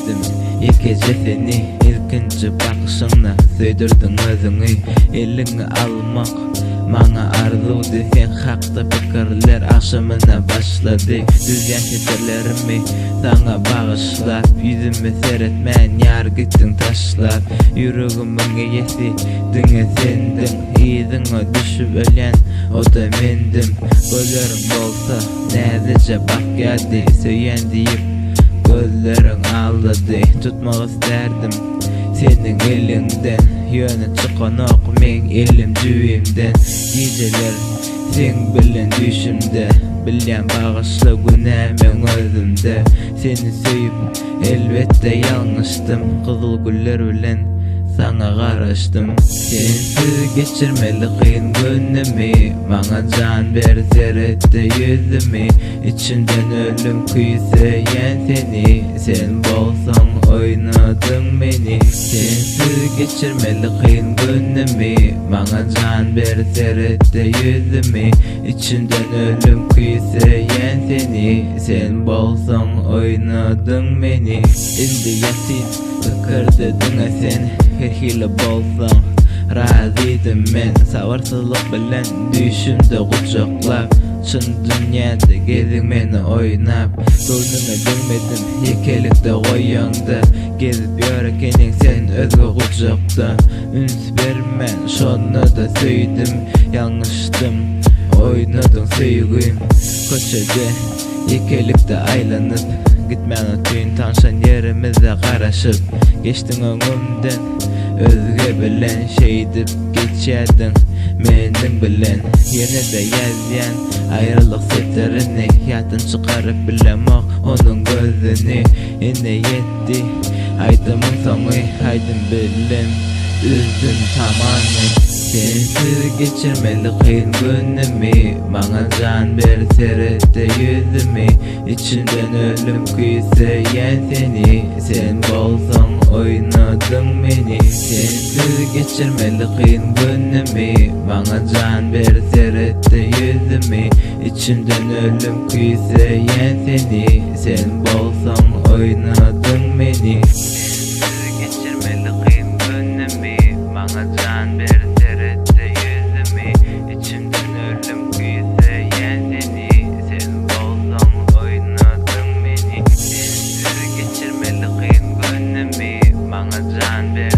geçtim ilk gece seni. İlkinci bakışınla söydürdün özüngü. Elini almak mana arzuydu, sen hakta fikirler akşamına başladı. Düz yaşıtlarımı sana bağışlap, yüzümü seyretmen yar gittin taşlap. Yüreğimin iyisi dine sendin, iyidine düşüp ölen o da mendim. Gözlerim bolsa neredece bak geldi, söyleyen deyip gözlerin ağladı. Tutmak isterdim senin elinden, yönü çıkan ok men elim düğümden. Geceler sen bilen düşümde, bilen bağışla günahımın özümde. Seni söyüp elbette yanlıştım, kızıl güller bilen sana karıştım. Sensiz geçirmeli kıyın günümü, bana can ver seyretti yüzümü. İçimden ölüm kuyusayan seni, sen bolsan oynadın beni. Sensiz geçirmeli kıyın günümü, bana can ver seyretti yüzümü. İçimden ölüm kuyusayan seni, sen bolsan oynadın beni. Indi yasin fikir dedin sen, her hile bolsan razıydım men. Savarsızlık bilen düşümde kucaklap, çın dünyada gezin meni oynap. Gönlüme dönmedim yekelikte koyanda, gezip yörkenin sen özgü kucakta. Üns vermen şonu da söydim, yanlıştım oynadın söygüyüm. Koçede yekelikte aylanıp, gitmeni tüyün tanşan yerimize karışıp. Geçtin önümden özge bilen şeydip geçerdin menin bilen. Yine de yazyan ayrılık setlerini, yatın çıkarıp bilemek onun gözünü. Yine yetti aydımın sonu, aydın bilim üzdün tamamen. Sensiz geçirmeli kıyın günümü, bana can ver seyretti yüzümü. İçimden ölüm kuyusayan seni, sen bolsan oynadın beni. Sensiz geçirmeli kıyın günümü, bana can ver seyretti yüzümü. İçimden ölüm kuyusayan seni, sen bolsan oynadın beni. Sensiz geçirmeli kıyın günümü, bana can ver seyretti yüzümü. İçimden ölüm kuyusayan seni, sen bolsan oynadın beni. Sensiz geçirmeli kıyın günümü, bana can ver